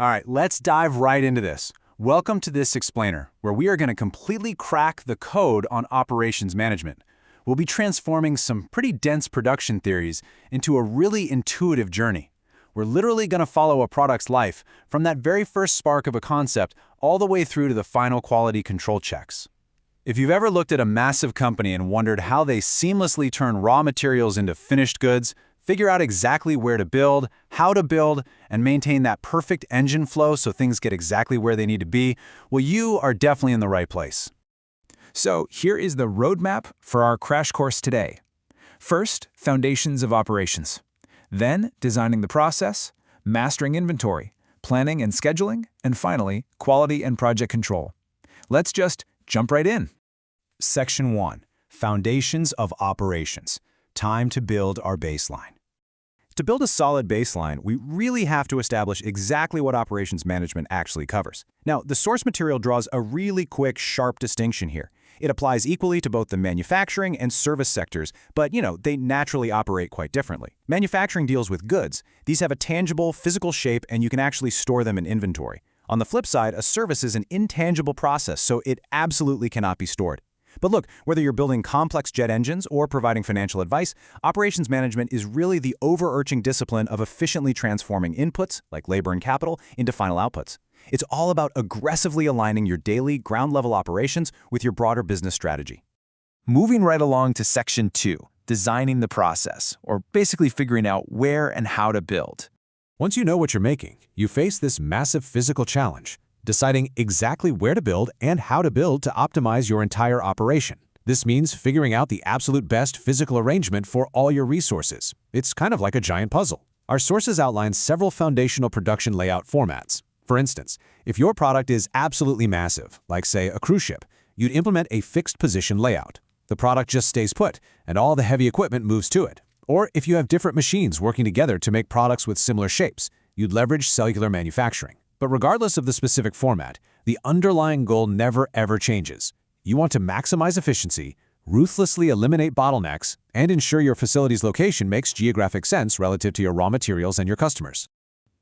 All right, let's dive right into this. Welcome to this explainer, where we are going to completely crack the code on operations management. We'll be transforming some pretty dense production theories into a really intuitive journey. We're literally going to follow a product's life from that very first spark of a concept all the way through to the final quality control checks. If you've ever looked at a massive company and wondered how they seamlessly turn raw materials into finished goods, figure out exactly where to build, how to build, and maintain that perfect engine flow so things get exactly where they need to be, well, you are definitely in the right place. So here is the roadmap for our crash course today. First, foundations of operations. Then, designing the process, mastering inventory, planning and scheduling, and finally, quality and project control. Let's just jump right in. Section 1. Foundations of operations. Time to build our baseline. To build a solid baseline, we really have to establish exactly what operations management actually covers. Now, the source material draws a really quick, sharp distinction here. It applies equally to both the manufacturing and service sectors, but, they naturally operate quite differently. Manufacturing deals with goods. These have a tangible, physical shape, and you can actually store them in inventory. On the flip side, a service is an intangible process, so it absolutely cannot be stored. But look, whether you're building complex jet engines or providing financial advice, operations management is really the overarching discipline of efficiently transforming inputs, like labor and capital, into final outputs. It's all about aggressively aligning your daily, ground-level operations with your broader business strategy. Moving right along to Section 2, designing the process, or basically figuring out where and how to build. Once you know what you're making, you face this massive physical challenge, deciding exactly where to build and how to build to optimize your entire operation. This means figuring out the absolute best physical arrangement for all your resources. It's kind of like a giant puzzle. Our sources outline several foundational production layout formats. For instance, if your product is absolutely massive, like say a cruise ship, you'd implement a fixed position layout. The product just stays put, and all the heavy equipment moves to it. Or if you have different machines working together to make products with similar shapes, you'd leverage cellular manufacturing. But regardless of the specific format, the underlying goal never ever changes. You want to maximize efficiency, ruthlessly eliminate bottlenecks, and ensure your facility's location makes geographic sense relative to your raw materials and your customers.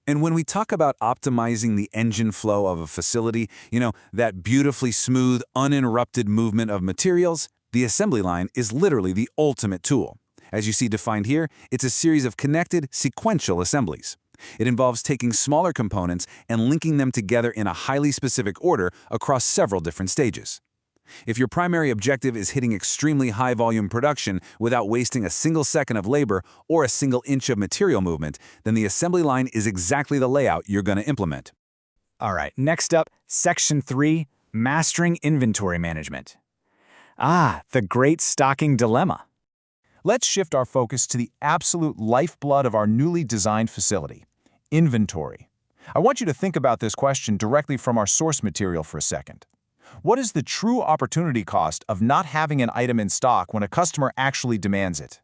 And when we talk about optimizing the engine flow of a facility, that beautifully smooth, uninterrupted movement of materials, the assembly line is literally the ultimate tool. As you see defined here, it's a series of connected, sequential assemblies. It involves taking smaller components and linking them together in a highly specific order across several different stages. If your primary objective is hitting extremely high-volume production without wasting a single second of labor or a single inch of material movement, then the assembly line is exactly the layout you're going to implement. All right, next up, Section 3, mastering inventory management. The great stocking dilemma. Let's shift our focus to the absolute lifeblood of our newly designed facility, inventory. I want you to think about this question directly from our source material for a second. What is the true opportunity cost of not having an item in stock when a customer actually demands it?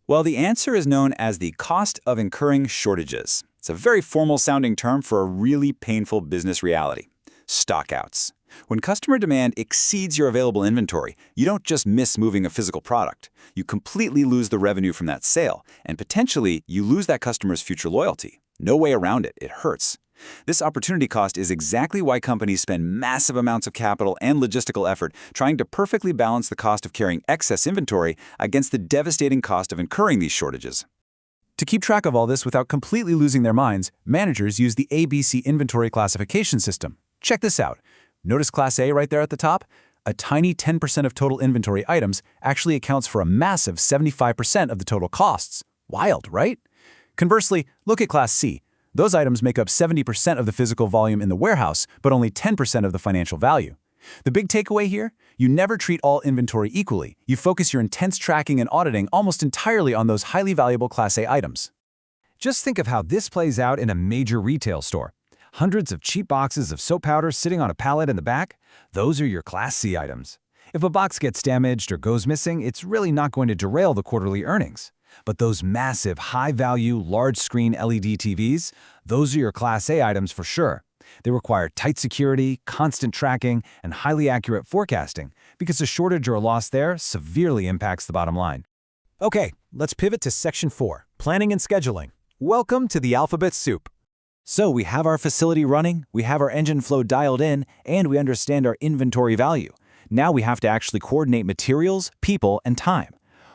Well, the answer is known as the cost of incurring shortages. It's a very formal-sounding term for a really painful business reality: stockouts. When customer demand exceeds your available inventory, you don't just miss moving a physical product. You completely lose the revenue from that sale, and potentially you lose that customer's future loyalty. No way around it. It hurts. This opportunity cost is exactly why companies spend massive amounts of capital and logistical effort trying to perfectly balance the cost of carrying excess inventory against the devastating cost of incurring these shortages. To keep track of all this without completely losing their minds, managers use the ABC inventory classification system. Check this out. Notice Class A right there at the top? A tiny 10% of total inventory items actually accounts for a massive 75% of the total costs. Wild, right? Conversely, look at Class C. Those items make up 70% of the physical volume in the warehouse, but only 10% of the financial value. The big takeaway here? You never treat all inventory equally. You focus your intense tracking and auditing almost entirely on those highly valuable Class A items. Just think of how this plays out in a major retail store. Hundreds of cheap boxes of soap powder sitting on a pallet in the back? Those are your Class C items. If a box gets damaged or goes missing, it's really not going to derail the quarterly earnings. But those massive, high-value, large-screen LED TVs, those are your Class A items for sure. They require tight security, constant tracking, and highly accurate forecasting because a shortage or a loss there severely impacts the bottom line. Okay, let's pivot to Section 4, planning and scheduling. Welcome to the alphabet soup. So we have our facility running, we have our engine flow dialed in, and we understand our inventory value. Now we have to actually coordinate materials, people, and time.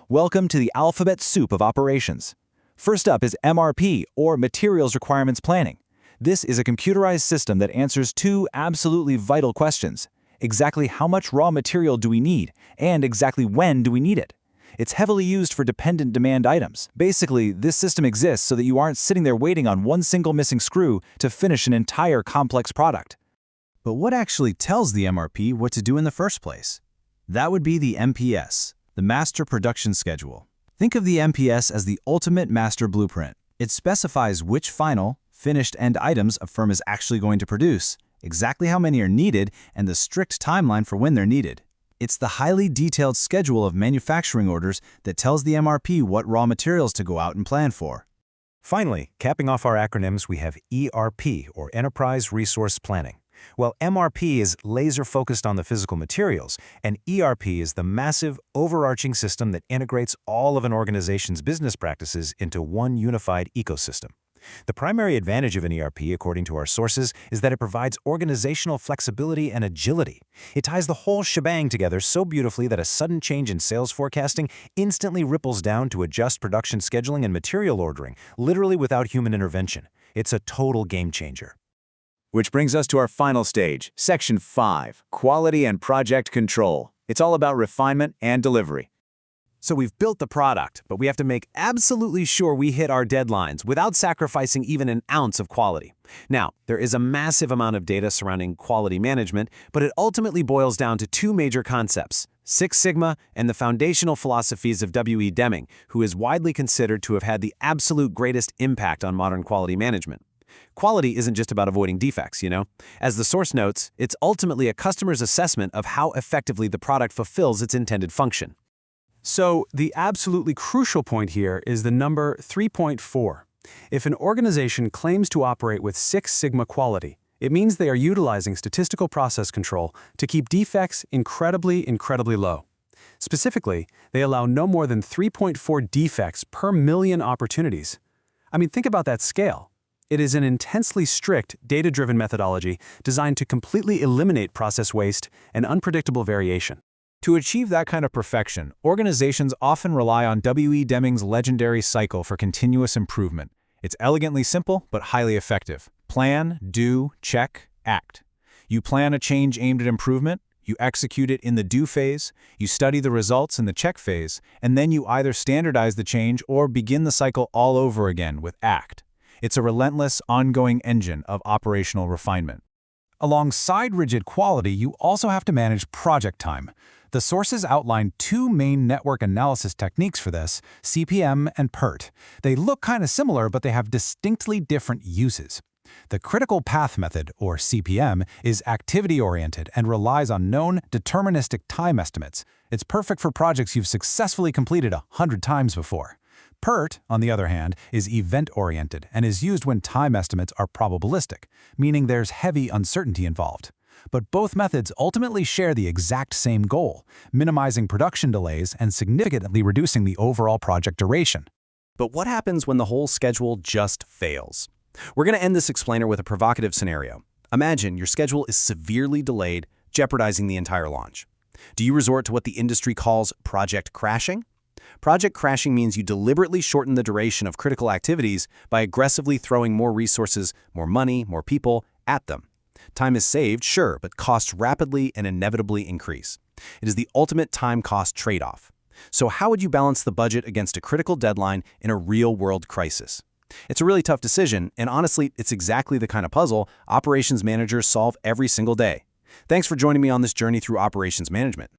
Welcome to the alphabet soup of operations. First up is MRP, or Materials Requirements Planning. This is a computerized system that answers two absolutely vital questions. Exactly how much raw material do we need, and exactly when do we need it? It's heavily used for dependent demand items. Basically, this system exists so that you aren't sitting there waiting on one single missing screw to finish an entire complex product. But what actually tells the MRP what to do in the first place? That would be the MPS, the Master Production Schedule. Think of the MPS as the ultimate master blueprint. It specifies which final, finished end items a firm is actually going to produce, exactly how many are needed, and the strict timeline for when they're needed. It's the highly detailed schedule of manufacturing orders that tells the MRP what raw materials to go out and plan for. Finally, capping off our acronyms, we have ERP, or Enterprise Resource Planning. While MRP is laser-focused on the physical materials, and ERP is the massive, overarching system that integrates all of an organization's business practices into one unified ecosystem. The primary advantage of an ERP, according to our sources, is that it provides organizational flexibility and agility. It ties the whole shebang together so beautifully that a sudden change in sales forecasting instantly ripples down to adjust production scheduling and material ordering, literally without human intervention. It's a total game changer. Which brings us to our final stage, Section 5, Quality and Project Control. It's all about refinement and delivery. So we've built the product, but we have to make absolutely sure we hit our deadlines without sacrificing even an ounce of quality. Now, there is a massive amount of data surrounding quality management, but it ultimately boils down to two major concepts: Six Sigma and the foundational philosophies of W.E. Deming, who is widely considered to have had the absolute greatest impact on modern quality management. Quality isn't just about avoiding defects, you know? As the source notes, it's ultimately a customer's assessment of how effectively the product fulfills its intended function. So, the absolutely crucial point here is the number 3.4. If an organization claims to operate with Six Sigma quality, it means they are utilizing statistical process control to keep defects incredibly low. Specifically, they allow no more than 3.4 defects per million opportunities. I mean, think about that scale. It is an intensely strict, data-driven methodology designed to completely eliminate process waste and unpredictable variation. To achieve that kind of perfection, organizations often rely on W.E. Deming's legendary cycle for continuous improvement. It's elegantly simple, but highly effective. Plan, do, check, act. You plan a change aimed at improvement, you execute it in the do phase, you study the results in the check phase, and then you either standardize the change or begin the cycle all over again with act. It's a relentless, ongoing engine of operational refinement. Alongside rigid quality, you also have to manage project time. The sources outline two main network analysis techniques for this, CPM and PERT. They look kind of similar, but they have distinctly different uses. The critical path method, or CPM, is activity-oriented and relies on known deterministic time estimates. It's perfect for projects you've successfully completed 100 times before. PERT, on the other hand, is event-oriented and is used when time estimates are probabilistic, meaning there's heavy uncertainty involved. But both methods ultimately share the exact same goal, minimizing production delays and significantly reducing the overall project duration. But what happens when the whole schedule just fails? We're going to end this explainer with a provocative scenario. Imagine your schedule is severely delayed, jeopardizing the entire launch. Do you resort to what the industry calls project crashing? Project crashing means you deliberately shorten the duration of critical activities by aggressively throwing more resources, more money, more people at them. Time is saved, sure, but costs rapidly and inevitably increase. It is the ultimate time-cost trade-off. So how would you balance the budget against a critical deadline in a real-world crisis? It's a really tough decision, and honestly, it's exactly the kind of puzzle operations managers solve every single day. Thanks for joining me on this journey through operations management.